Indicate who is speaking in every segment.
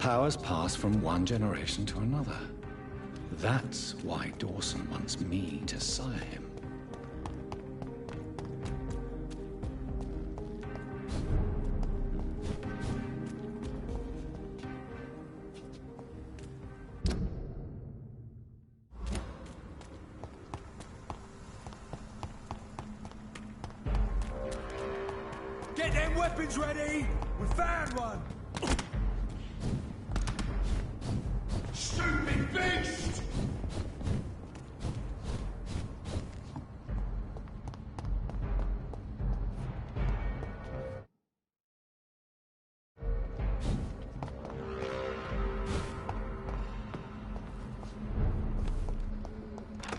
Speaker 1: powers pass from one generation to another. That's why Dawson wants me to sire him.
Speaker 2: Get them weapons ready! We found one! Stupid beast!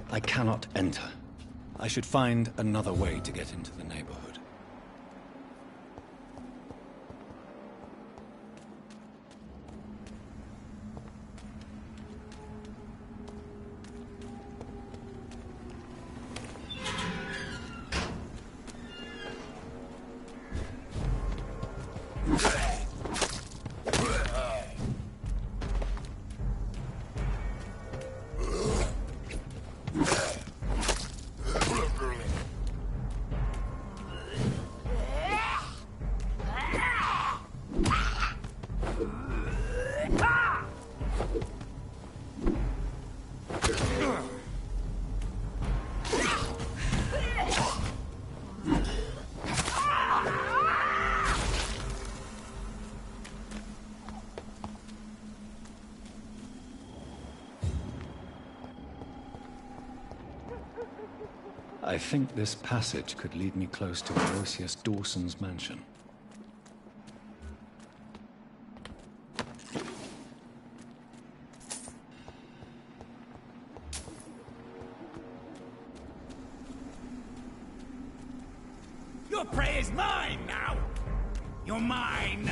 Speaker 1: I cannot enter. I should find another way to get into the neighborhood. I think this passage could lead me close to Aloysius Dawson's mansion.
Speaker 2: Your prey is mine now! You're mine!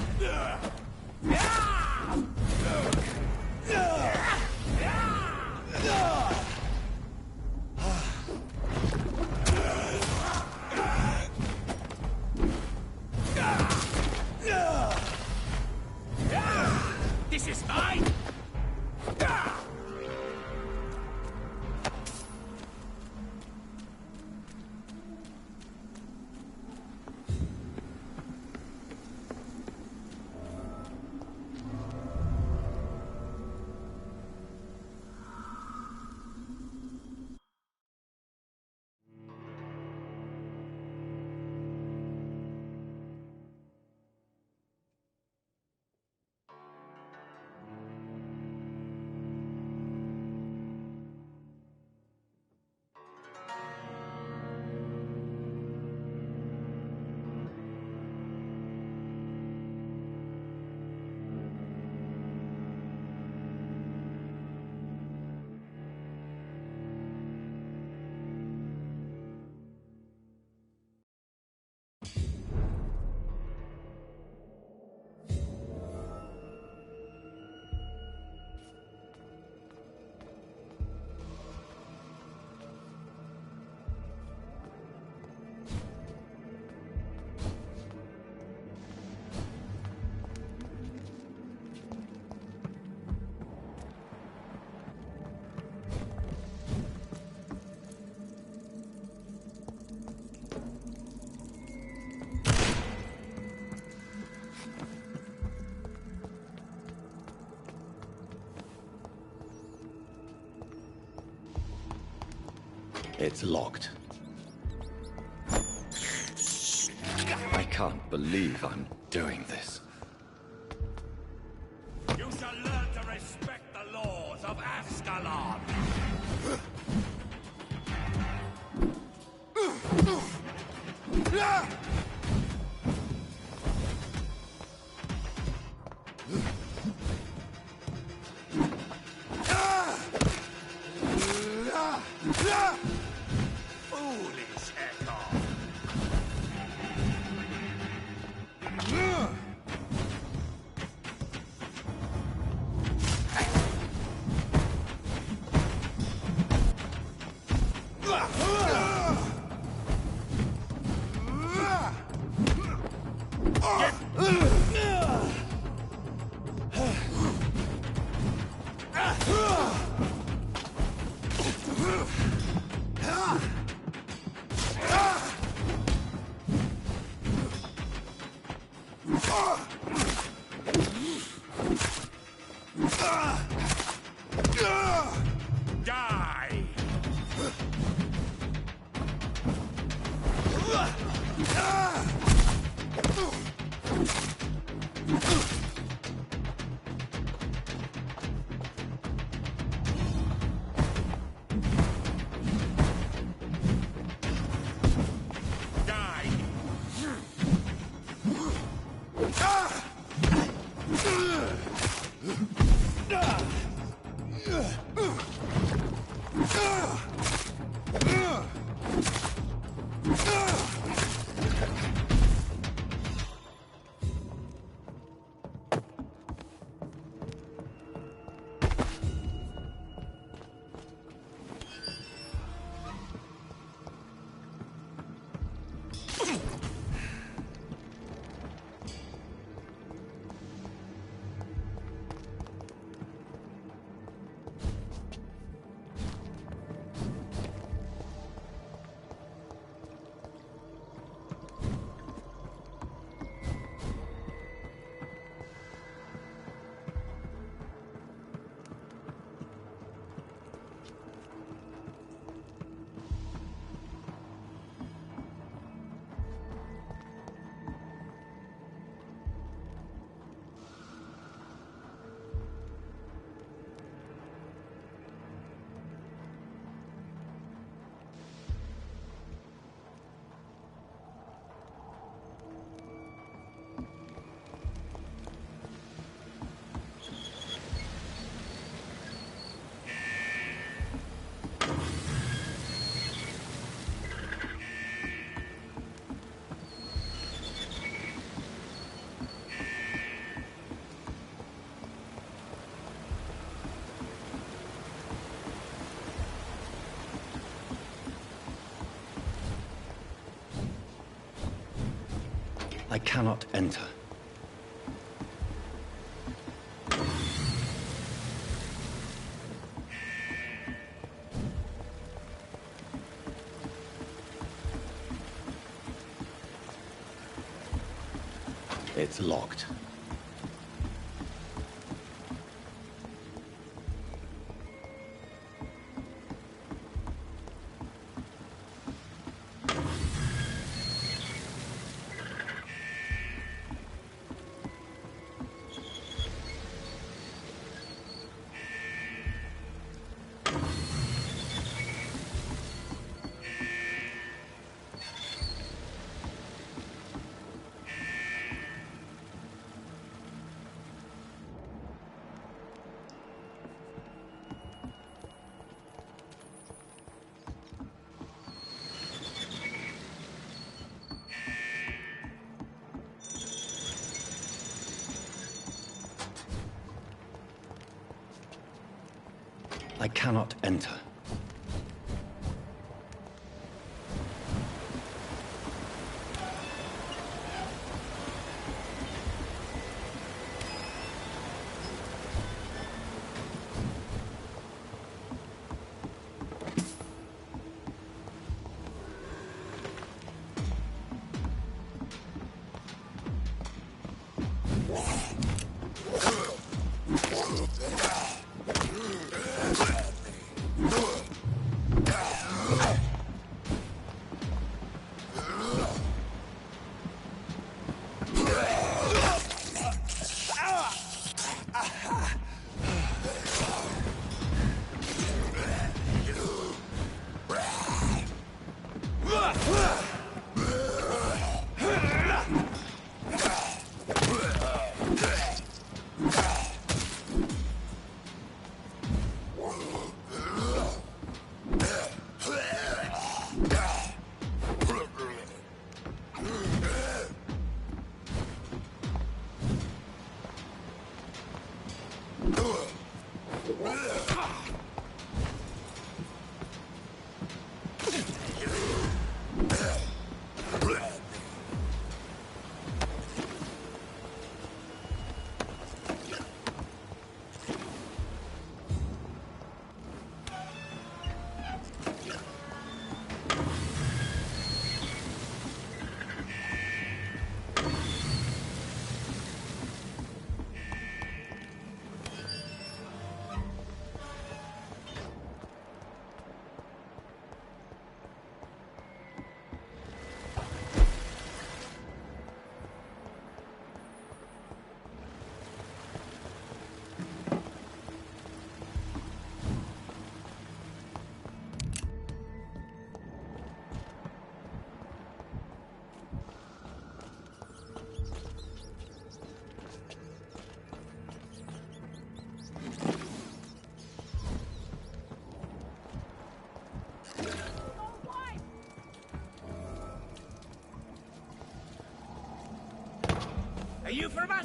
Speaker 2: This is mine!
Speaker 1: It's locked. I can't believe I'm doing this.
Speaker 2: You shall learn to respect the laws of Ascalon! Foolish Echo! Die!
Speaker 1: I cannot enter. It's locked. I cannot enter.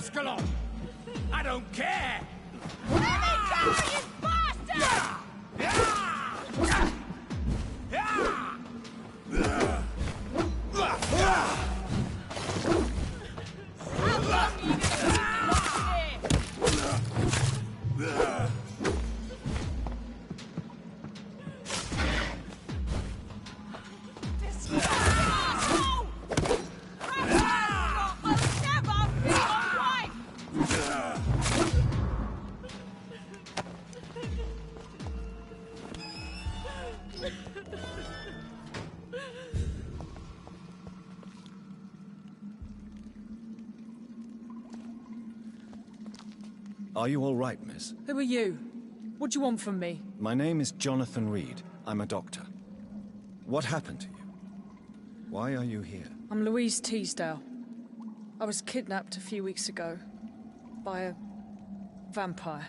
Speaker 2: Ascalon! I don't care!
Speaker 3: Let me go, you bastard! How long are you gonna be here?
Speaker 1: Are you all right, miss?
Speaker 4: Who are you? What do you want from me?
Speaker 1: My name is Jonathan Reed. I'm a doctor. What happened to you? Why are you here?
Speaker 4: I'm Louise Teasdale. I was kidnapped a few weeks ago by a vampire.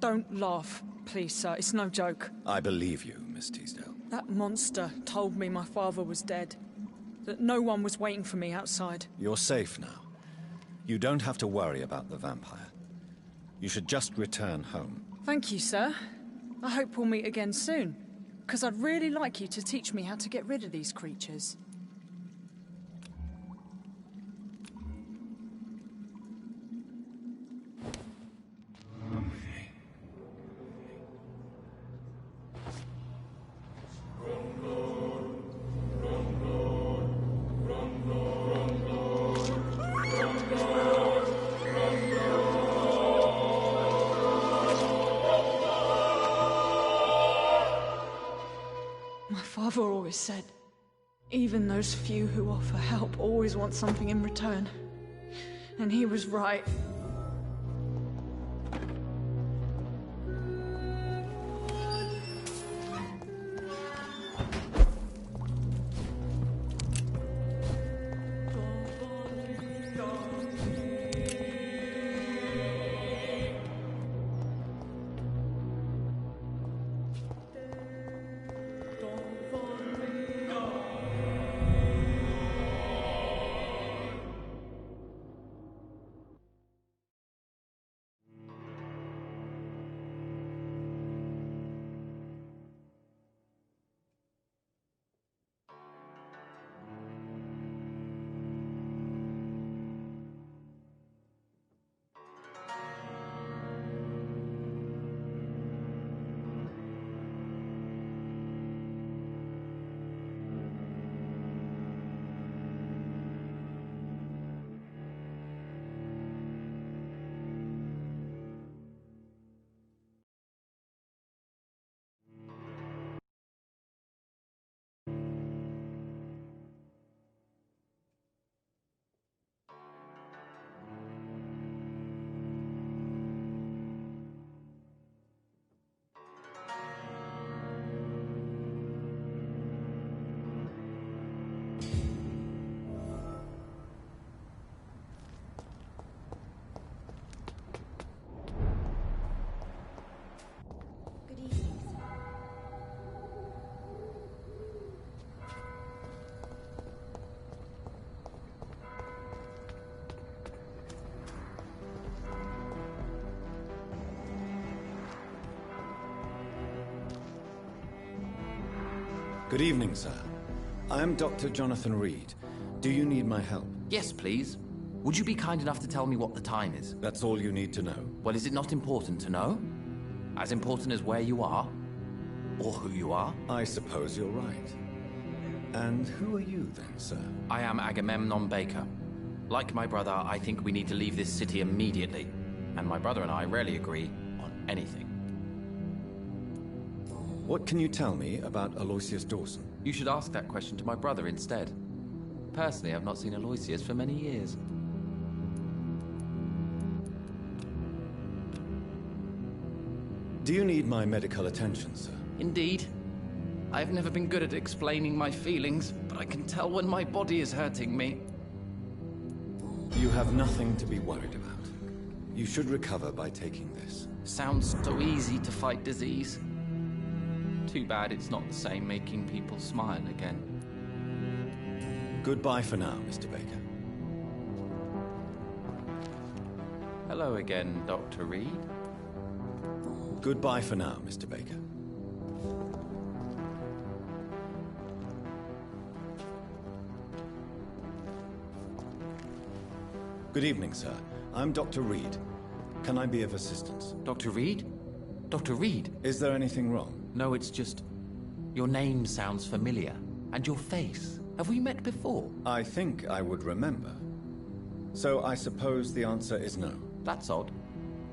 Speaker 4: Don't laugh, please, sir. It's no joke.
Speaker 1: I believe you, Miss Teasdale.
Speaker 4: That monster told me my father was dead. That no one was waiting for me outside.
Speaker 1: You're safe now. You don't have to worry about the vampire. You should just return home.
Speaker 4: Thank you, sir. I hope we'll meet again soon. Because I'd really like you to teach me how to get rid of these creatures. My father always said, even those few who offer help always want something in return. And he was right.
Speaker 1: Good evening, sir. I'm Dr. Jonathan Reed. Do you need my help?
Speaker 5: Yes, please. Would you be kind enough to tell me what the time is?
Speaker 1: That's all you need to know.
Speaker 5: Well, is it not important to know? As important as where you are? Or who you are?
Speaker 1: I suppose you're right. And who are you then, sir?
Speaker 5: I am Agamemnon Baker. Like my brother, I think we need to leave this city immediately. And my brother and I rarely agree on anything.
Speaker 1: What can you tell me about Aloysius Dawson?
Speaker 5: You should ask that question to my brother instead. Personally, I've not seen Aloysius for many years.
Speaker 1: Do you need my medical attention, sir?
Speaker 5: Indeed. I've never been good at explaining my feelings, but I can tell when my body is hurting me.
Speaker 1: You have nothing to be worried about. You should recover by taking this.
Speaker 5: Sounds so easy to fight disease. Too bad it's not the same making people smile again.
Speaker 1: Goodbye for now, Mr. Baker.
Speaker 5: Hello again, Dr. Reed.
Speaker 1: Goodbye for now, Mr. Baker. Good evening, sir. I'm Dr. Reed. Can I be of assistance?
Speaker 5: Dr. Reed? Dr. Reed?
Speaker 1: Is there anything wrong?
Speaker 5: No, it's just... Your name sounds familiar. And your face. Have we met before?
Speaker 1: I think I would remember. So I suppose the answer is no.
Speaker 5: That's odd.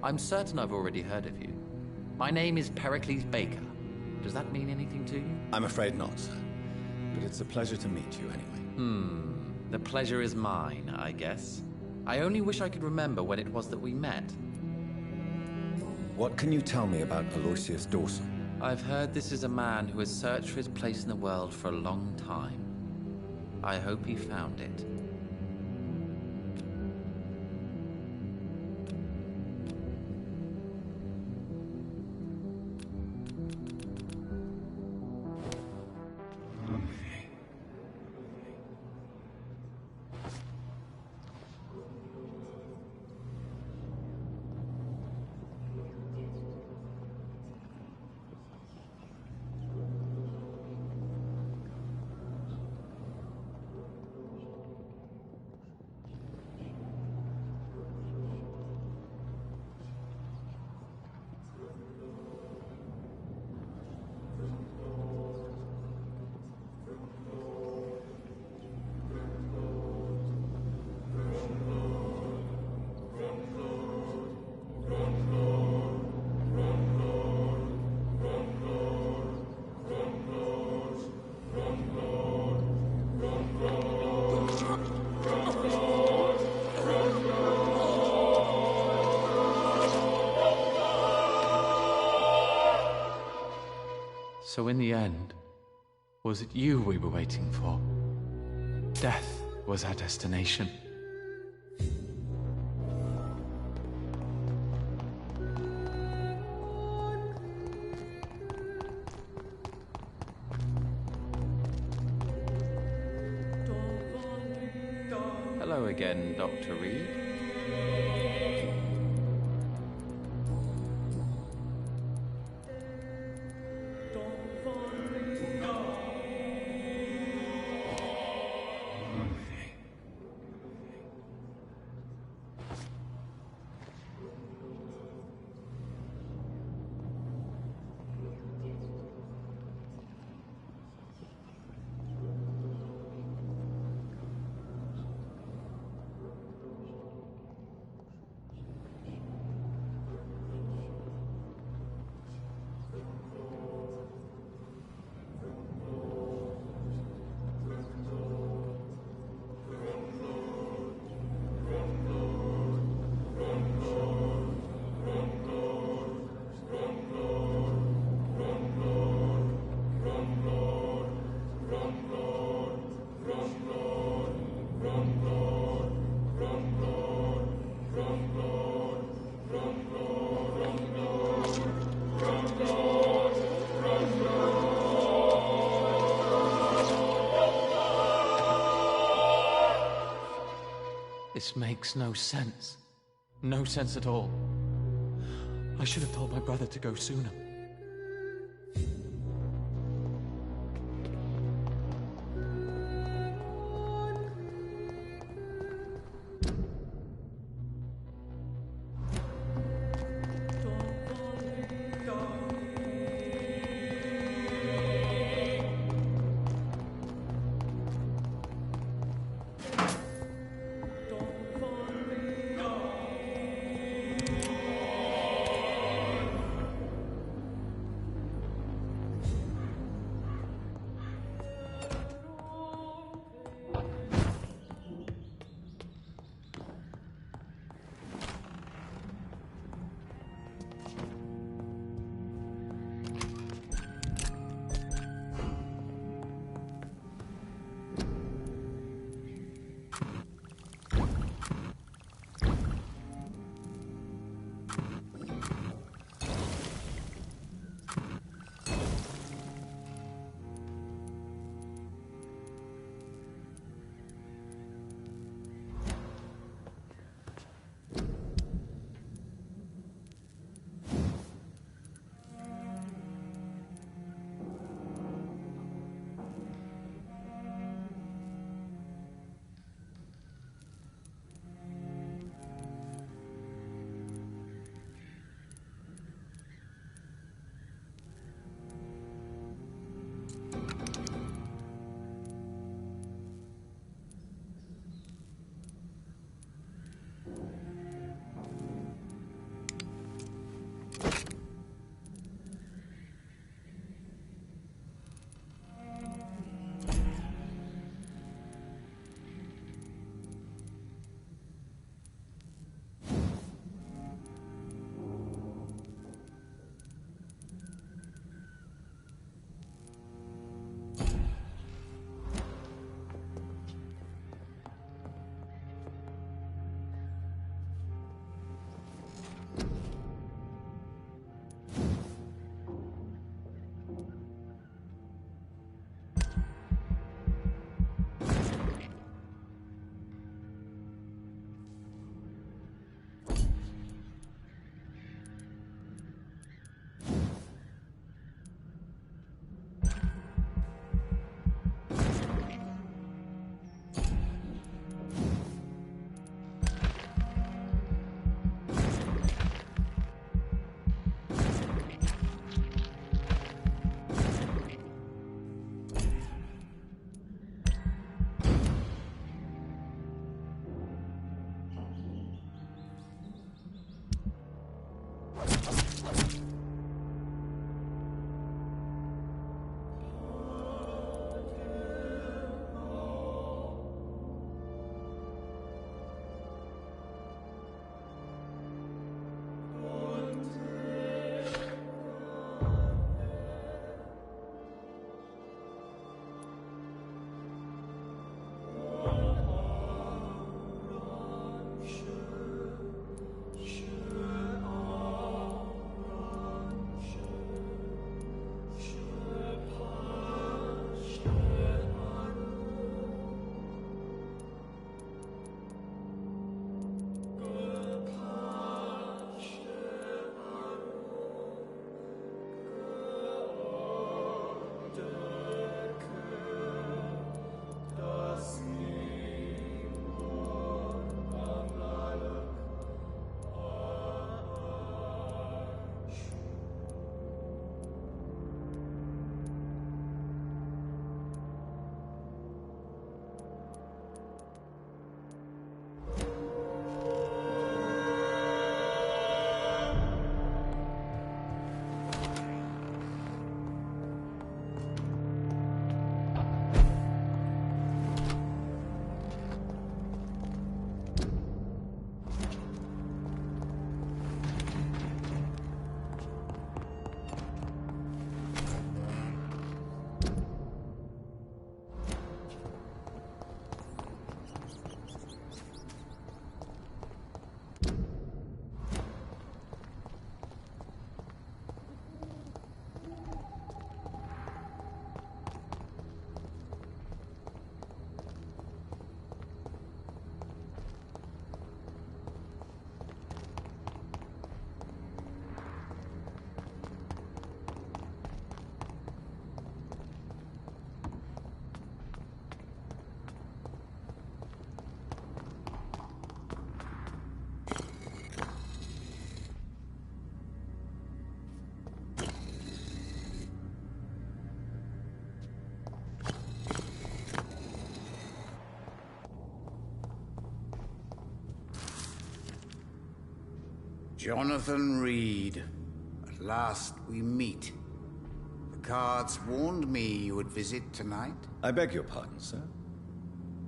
Speaker 5: I'm certain I've already heard of you. My name is Pericles Baker. Does that mean anything to you?
Speaker 1: I'm afraid not, sir. But it's a pleasure to meet you anyway.
Speaker 5: The pleasure is mine, I guess. I only wish I could remember when it was that we met.
Speaker 1: What can you tell me about Aloysius Dawson?
Speaker 5: I've heard this is a man who has searched for his place in the world for a long time. I hope he found it. So in the end, was it you we were waiting for? Death was our destination. Hello again, Dr. Reed. This makes no sense. No sense at all. I should have told my brother to go sooner.
Speaker 6: Jonathan Reed. At last we meet. The cards warned me you would visit tonight.
Speaker 1: I beg your pardon, sir.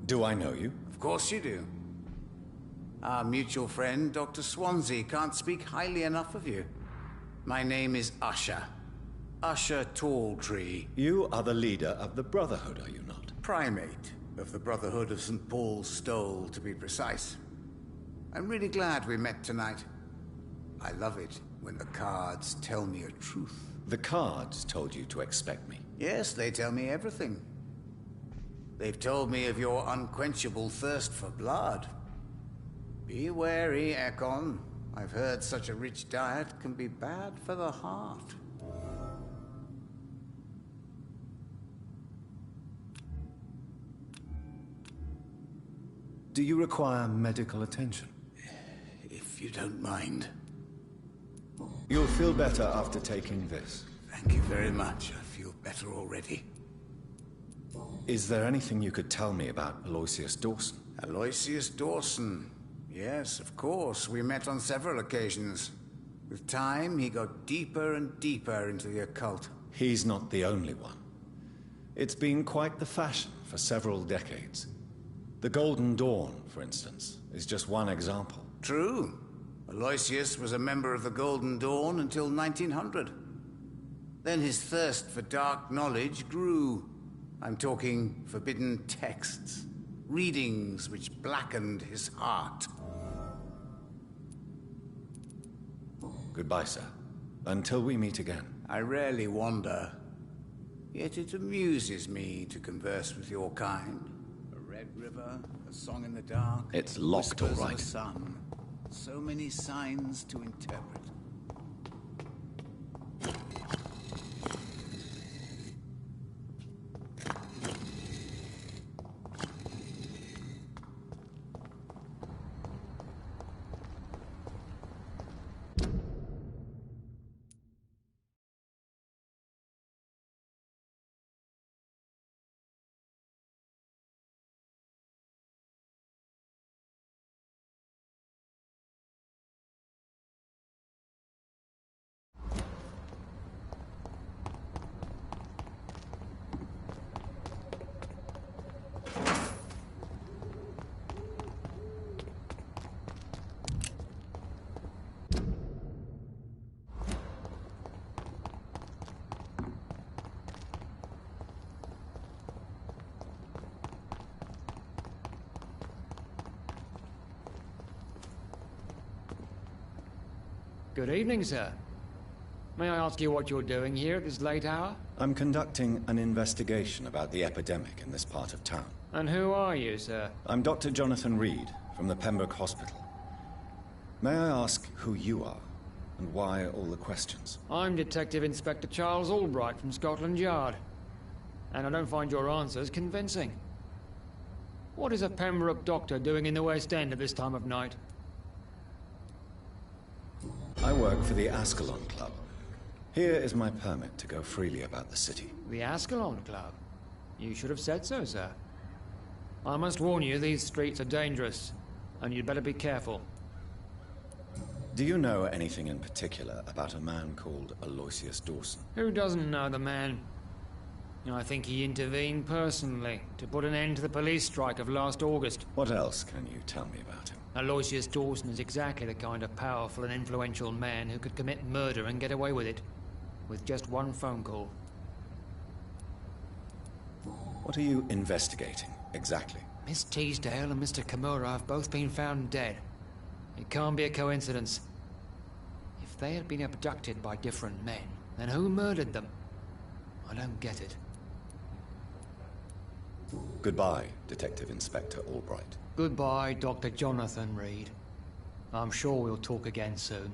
Speaker 1: Do I know you?
Speaker 6: Of course you do. Our mutual friend, Dr. Swansea, can't speak highly enough of you. My name is Usher. Usher Talltree.
Speaker 1: You are the leader of the Brotherhood, are you not?
Speaker 6: Primate of the Brotherhood of St. Paul's Stole, to be precise. I'm really glad we met tonight. I love it when the cards tell me a truth.
Speaker 1: The cards told you to expect me.
Speaker 6: Yes, they tell me everything. They've told me of your unquenchable thirst for blood. Be wary, Ekon. I've heard such a rich diet can be bad for the heart.
Speaker 1: Do you require medical attention?
Speaker 6: If you don't mind.
Speaker 1: You'll feel better after taking this.
Speaker 6: Thank you very much. I feel better already.
Speaker 1: Is there anything you could tell me about Aloysius Dawson?
Speaker 6: Aloysius Dawson. Yes, of course. We met on several occasions. With time, he got deeper and deeper into the occult.
Speaker 1: He's not the only one. It's been quite the fashion for several decades. The Golden Dawn, for instance, is just one example.
Speaker 6: True. Aloysius was a member of the Golden Dawn until 1900. Then his thirst for dark knowledge grew. I'm talking forbidden texts, readings which blackened his heart.
Speaker 1: Goodbye, sir. Until we meet again.
Speaker 6: I rarely wander, yet it amuses me to converse with your kind. A red river, a song in the dark.
Speaker 1: It's locked, all
Speaker 6: whispers of
Speaker 1: right.
Speaker 6: a sun. So many signs to interpret.
Speaker 7: Good evening, sir. May I ask you what you're doing here at this late hour?
Speaker 1: I'm conducting an investigation about the epidemic in this part of town.
Speaker 7: And who are you, sir?
Speaker 1: I'm Dr. Jonathan Reed from the Pembroke Hospital. May I ask who you are and why all the questions?
Speaker 7: I'm Detective Inspector Charles Albright from Scotland Yard. And I don't find your answers convincing. What is a Pembroke doctor doing in the West End at this time of night?
Speaker 1: I work for the Ascalon Club. Here is my permit to go freely about the city.
Speaker 7: The Ascalon Club? You should have said so, sir. I must warn you, these streets are dangerous, and you'd better be careful.
Speaker 1: Do you know anything in particular about a man called Aloysius Dawson?
Speaker 7: Who doesn't know the man? I think he intervened personally to put an end to the police strike of last August.
Speaker 1: What else can you tell me about him?
Speaker 7: Aloysius Dawson is exactly the kind of powerful and influential man who could commit murder and get away with it, with just one phone call.
Speaker 1: What are you investigating, exactly?
Speaker 7: Miss Teasdale and Mr. Kimura have both been found dead. It can't be a coincidence. If they had been abducted by different men, then who murdered them? I don't get it.
Speaker 1: Goodbye, Detective Inspector Albright.
Speaker 7: Goodbye, Dr. Jonathan Reed. I'm sure we'll talk again soon.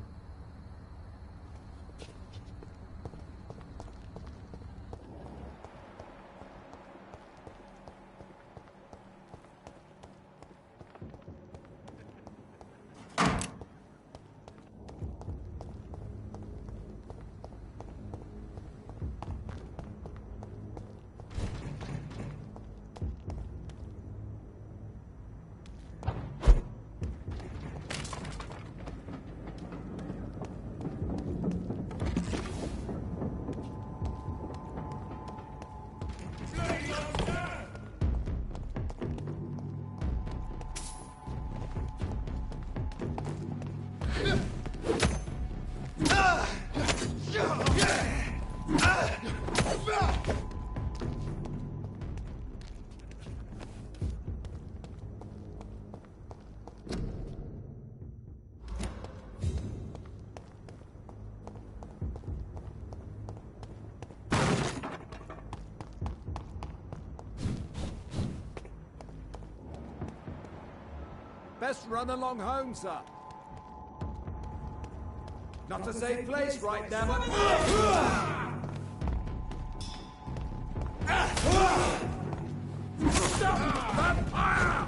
Speaker 2: Best run along home, sir. Not a safe place right now. Stop! Vampire!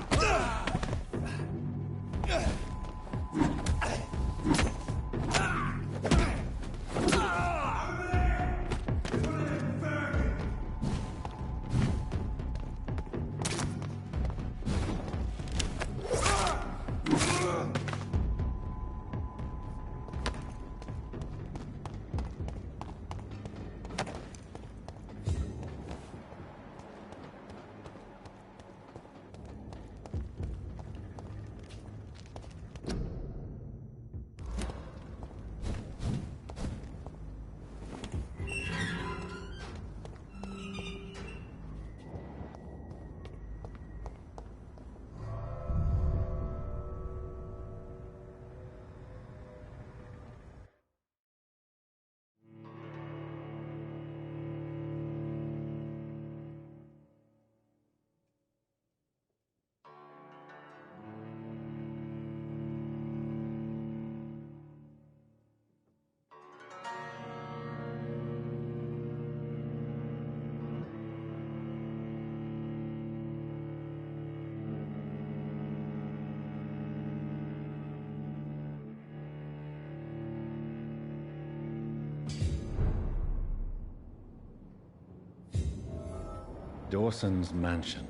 Speaker 1: Dawson's mansion.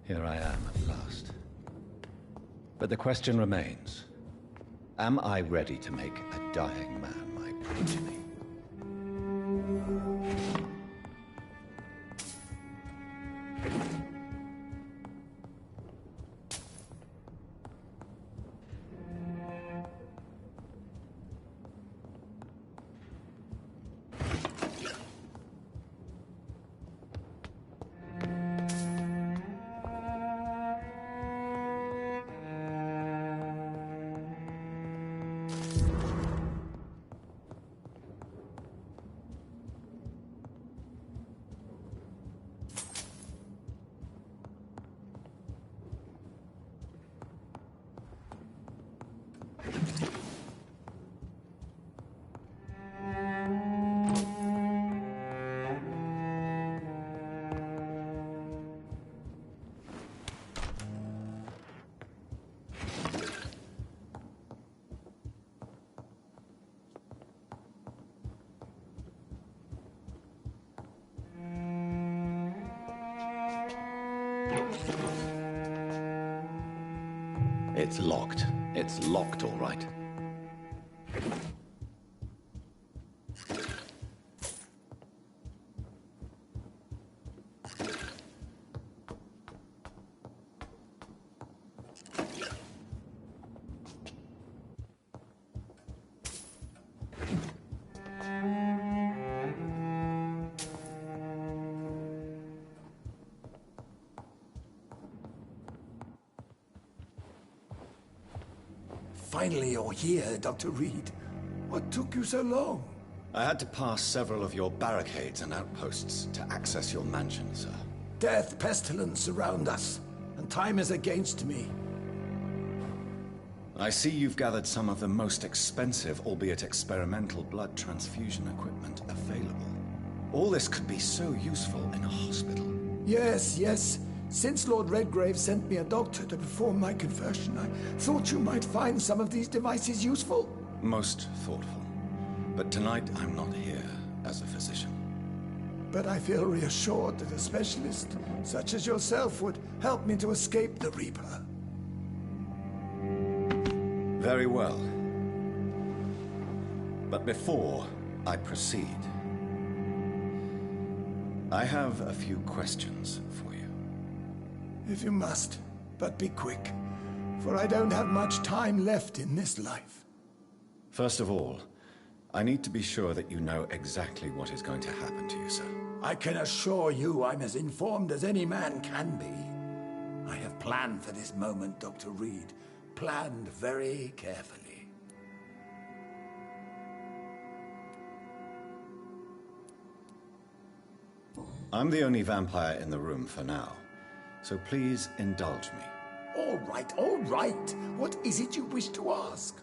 Speaker 1: Here I am at last. But the question remains. Am I ready to make a dying man my progeny? It's locked. It's locked, all right.
Speaker 8: Finally, you're here, Dr. Reed. What took you so long?
Speaker 1: I had to pass several of your barricades and outposts to access your mansion, sir.
Speaker 8: Death, pestilence surround us, and time is against me.
Speaker 1: I see you've gathered some of the most expensive, albeit experimental, blood transfusion equipment available. All this could be so useful in a hospital.
Speaker 8: Yes, yes. Since Lord Redgrave sent me a doctor to perform my conversion, I thought you might find some of these devices useful.
Speaker 1: Most thoughtful. But tonight I'm not here as a physician.
Speaker 8: But I feel reassured that a specialist such as yourself would help me to escape the Reaper.
Speaker 1: Very well. But before I proceed, I have a few questions for you.
Speaker 8: If you must, but be quick, for I don't have much time left in this life.
Speaker 1: First of all, I need to be sure that you know exactly what is going to happen to you, sir.
Speaker 8: I can assure you I'm as informed as any man can be. I have planned for this moment, Dr. Reed. Planned very carefully.
Speaker 1: I'm the only vampire in the room for now, so please indulge me.
Speaker 8: All right, all right. What is it you wish to ask?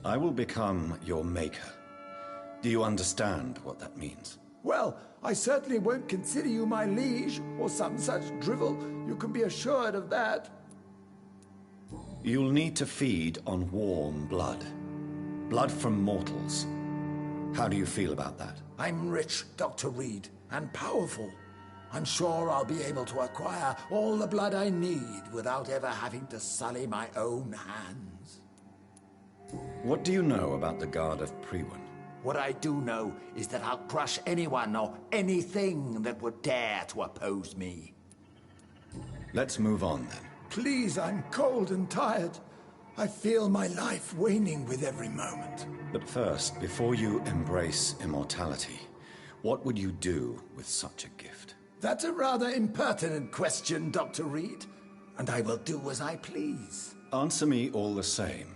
Speaker 1: I will become your maker. Do you understand what that means?
Speaker 8: Well, I certainly won't consider you my liege, or some such drivel. You can be assured of that.
Speaker 1: You'll need to feed on warm blood. Blood from mortals. How do you feel about that?
Speaker 8: I'm rich, Dr. Reed, and powerful. I'm sure I'll be able to acquire all the blood I need without ever having to sully my own hands.
Speaker 1: What do you know about the Guard of Priwen?
Speaker 8: What I do know is that I'll crush anyone or anything that would dare to oppose me.
Speaker 1: Let's move on then.
Speaker 8: Please, I'm cold and tired. I feel my life waning with every moment.
Speaker 1: But first, before you embrace immortality, what would you do with such a gift?
Speaker 8: That's a rather impertinent question, Dr. Reed, and I will do as I please.
Speaker 1: Answer me all the same.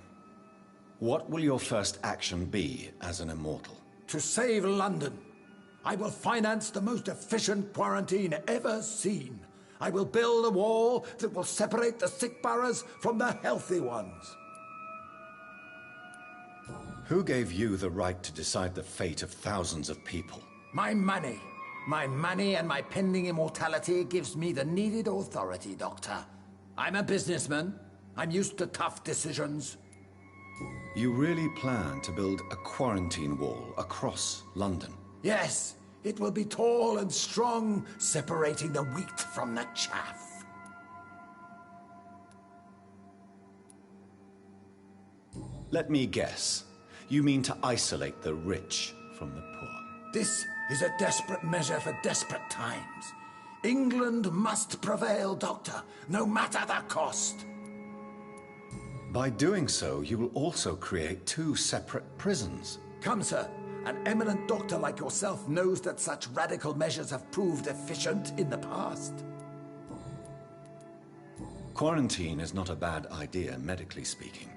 Speaker 1: What will your first action be as an immortal?
Speaker 8: To save London, I will finance the most efficient quarantine ever seen. I will build a wall that will separate the sick boroughs from the healthy ones.
Speaker 1: Who gave you the right to decide the fate of thousands of people?
Speaker 8: My money. My money and my pending immortality gives me the needed authority, Doctor. I'm a businessman. I'm used to tough decisions.
Speaker 1: You really plan to build a quarantine wall across London?
Speaker 8: Yes, it will be tall and strong, separating the wheat from the chaff.
Speaker 1: Let me guess. You mean to isolate the rich from the poor?
Speaker 8: This is a desperate measure for desperate times. England must prevail, Doctor, no matter the cost.
Speaker 1: By doing so, you will also create two separate prisons.
Speaker 8: Come, sir. An eminent doctor like yourself knows that such radical measures have proved efficient in the past.
Speaker 1: Quarantine is not a bad idea, medically speaking.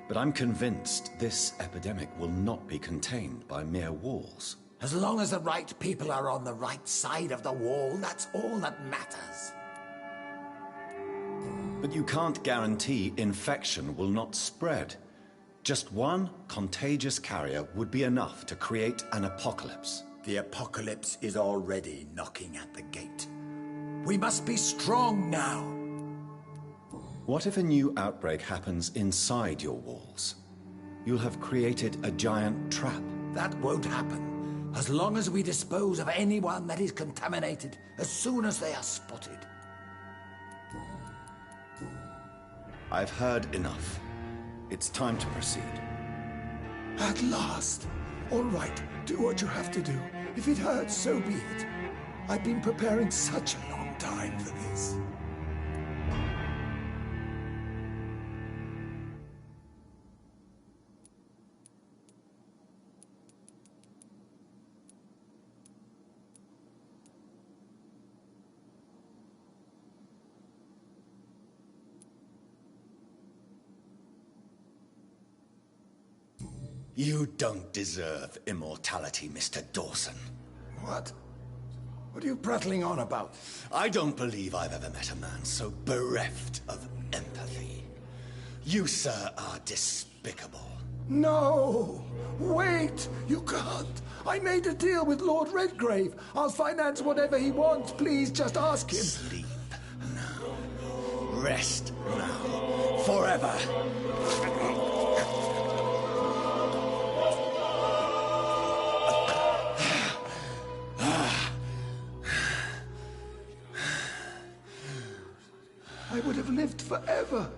Speaker 1: But I'm convinced this epidemic will not be contained by mere walls.
Speaker 8: As long as the right people are on the right side of the wall, that's all that matters.
Speaker 1: But you can't guarantee infection will not spread. Just one contagious carrier would be enough to create an apocalypse.
Speaker 8: The apocalypse is already knocking at the gate. We must be strong now.
Speaker 1: What if a new outbreak happens inside your walls? You'll have created a giant trap.
Speaker 8: That won't happen. As long as we dispose of anyone that is contaminated as soon as they are spotted.
Speaker 1: I've heard enough. It's time to proceed.
Speaker 8: At last. All right, do what you have to do. If it hurts, so be it. I've been preparing such a long time for this.
Speaker 1: You don't deserve immortality, Mr. Dawson.
Speaker 8: What? What are you prattling on about?
Speaker 1: I don't believe I've ever met a man so bereft of empathy. You, sir, are despicable.
Speaker 8: No! Wait! You can't! I made a deal with Lord Redgrave. I'll finance whatever he wants. Please, just ask him.
Speaker 1: Sleep now. Rest now. Forever.
Speaker 8: I would have lived forever.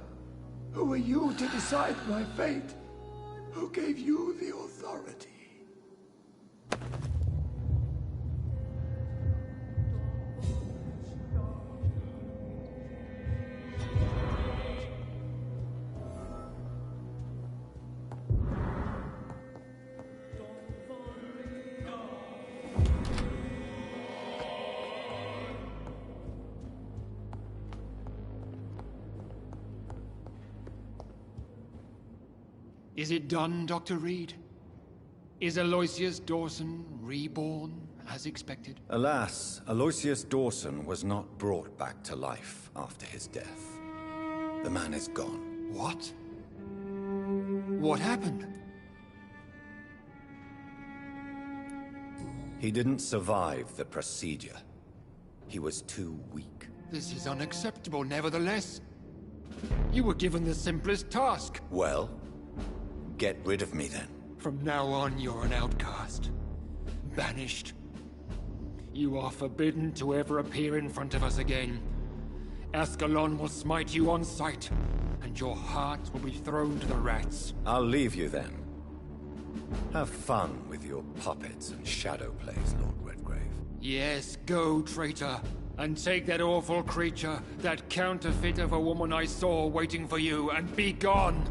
Speaker 8: Who are you to decide my fate? Who gave you the authority?
Speaker 7: Is it done, Dr. Reed? Is Aloysius Dawson reborn, as expected?
Speaker 1: Alas, Aloysius Dawson was not brought back to life after his death. The man is gone.
Speaker 7: What? What happened?
Speaker 1: He didn't survive the procedure. He was too weak.
Speaker 7: This is unacceptable, nevertheless. You were given the simplest task.
Speaker 1: Well, get rid of me then.
Speaker 7: From now on, you're an outcast. Banished. You are forbidden to ever appear in front of us again. Ascalon will smite you on sight, and your heart will be thrown to the rats.
Speaker 1: I'll leave you then. Have fun with your puppets and shadow plays, Lord Redgrave.
Speaker 7: Yes, go, traitor, and take that awful creature, that counterfeit of a woman I saw waiting for you, and be gone!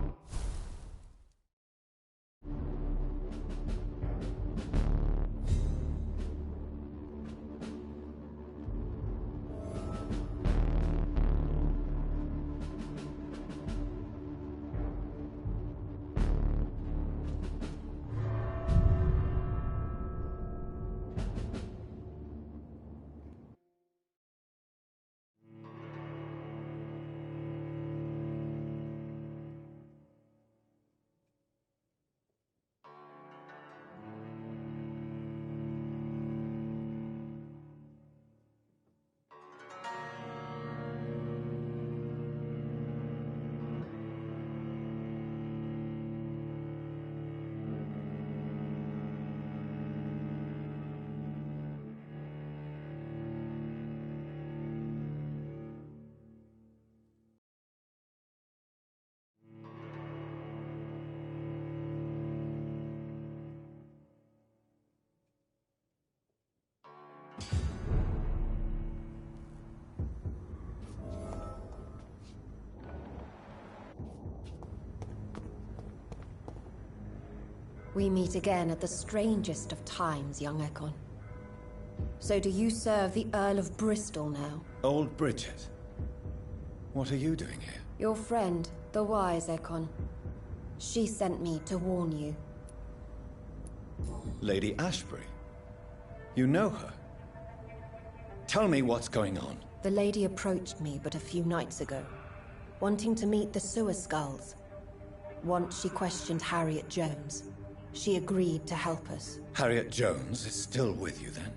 Speaker 9: We meet again at the strangest of times, young Ekon. So do you serve the Earl of Bristol now?
Speaker 1: Old Bridget. What are you doing here?
Speaker 9: Your friend, the wise Ekon. She sent me to warn you.
Speaker 1: Lady Ashbury? You know her? Tell me what's going on.
Speaker 9: The lady approached me but a few nights ago, wanting to meet the Sewer Skulls. Once she questioned Harriet Jones. She agreed to help us.
Speaker 1: Harriet Jones is still with you then?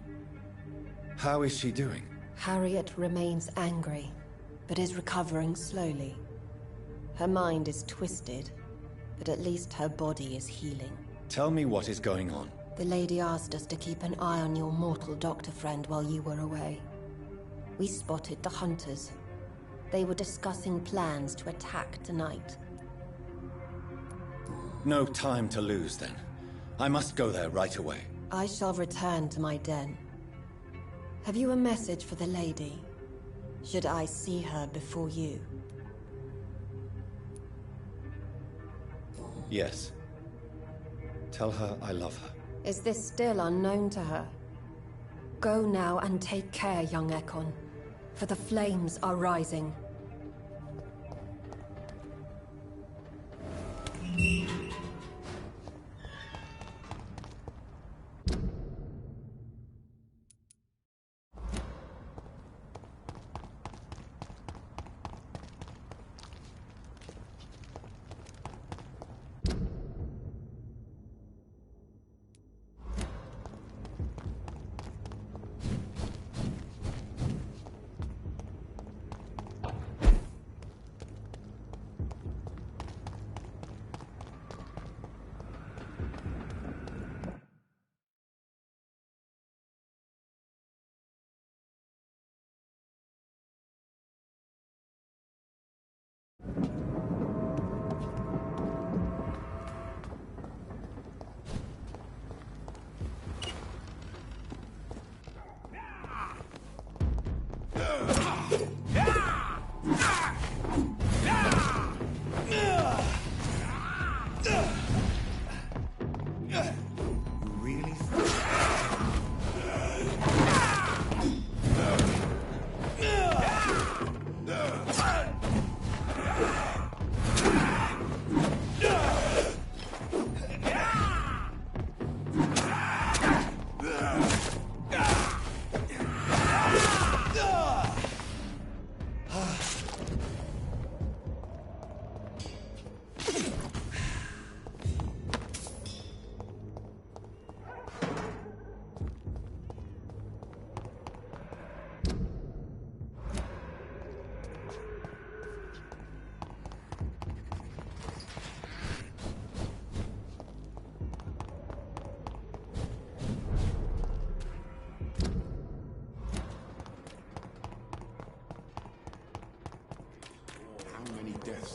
Speaker 1: How is she doing?
Speaker 9: Harriet remains angry, but is recovering slowly. Her mind is twisted, but at least her body is healing.
Speaker 1: Tell me what is going on.
Speaker 9: The lady asked us to keep an eye on your mortal doctor friend while you were away. We spotted the hunters. They were discussing plans to attack tonight.
Speaker 1: No time to lose, then. I must go there right away.
Speaker 9: I shall return to my den. Have you a message for the lady? Should I see her before you?
Speaker 1: Yes. Tell her I love her.
Speaker 9: Is this still unknown to her? Go now and take care, young Ekon, for the flames are rising.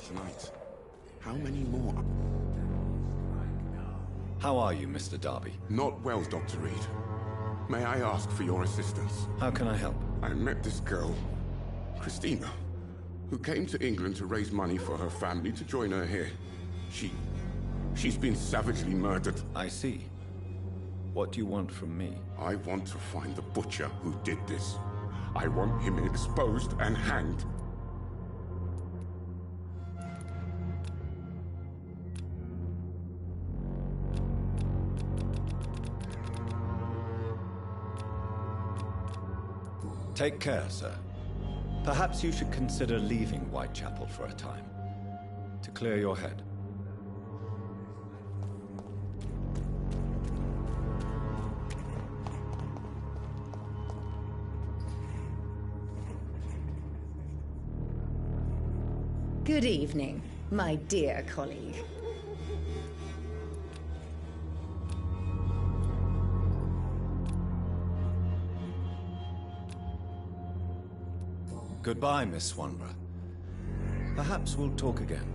Speaker 10: Tonight. How many more?
Speaker 1: How are you, Mr. Darby?
Speaker 10: Not well, Dr. Reed. May I ask for your assistance?
Speaker 1: How can I help?
Speaker 10: I met this girl, Christina, who came to England to raise money for her family to join her here. She's been savagely murdered.
Speaker 1: I see. What do you want from me?
Speaker 10: I want to find the butcher who did this. I want him exposed and hanged.
Speaker 1: Take care, sir. Perhaps you should consider leaving Whitechapel for a time, to clear your head.
Speaker 11: Good evening, my dear colleague.
Speaker 1: Goodbye, Miss Swanborough. Perhaps we'll talk again.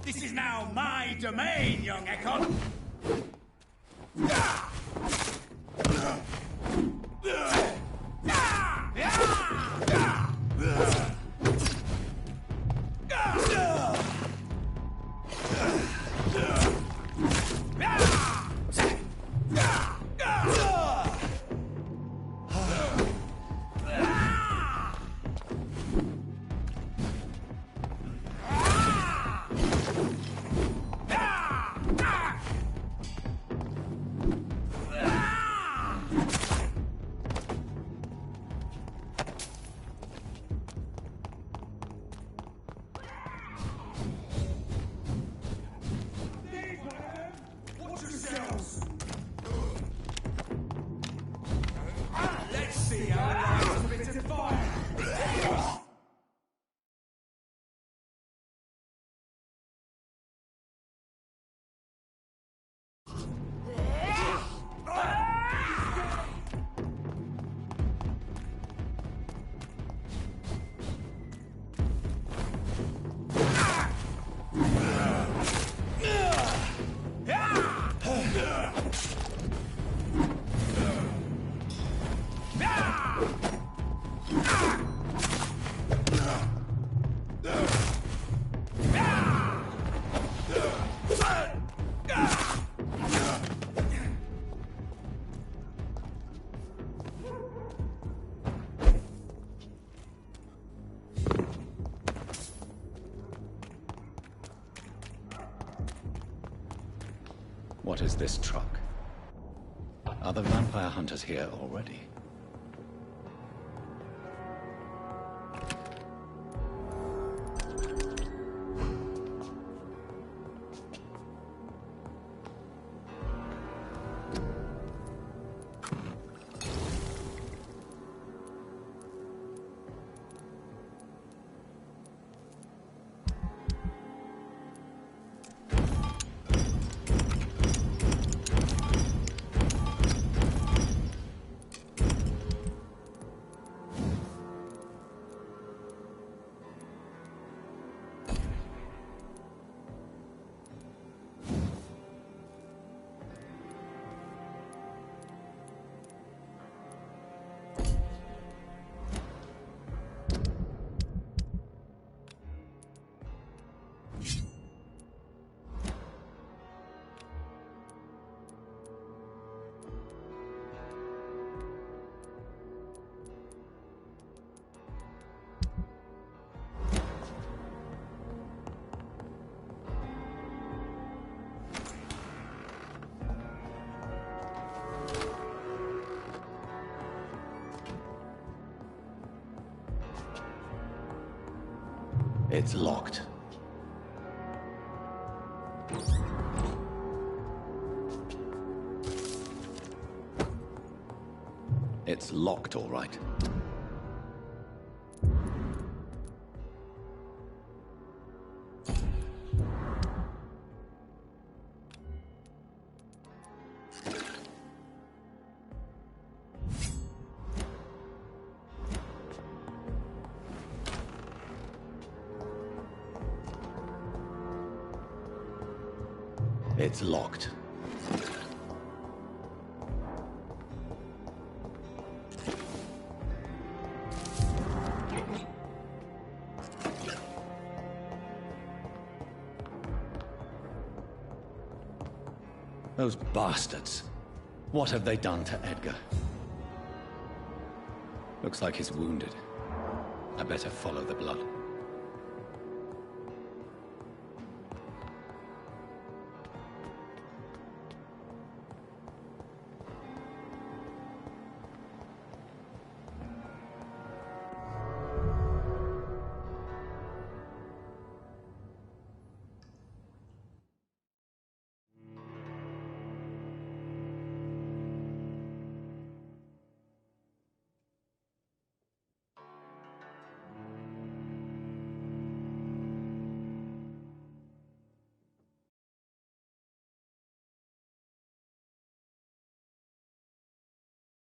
Speaker 2: This is now my domain, young Ekon!
Speaker 1: What is this truck? Are the vampire hunters here already? It's locked. It's locked, all right. It's locked. Those bastards. What have they done to Edgar? Looks like he's wounded. I better follow the blood.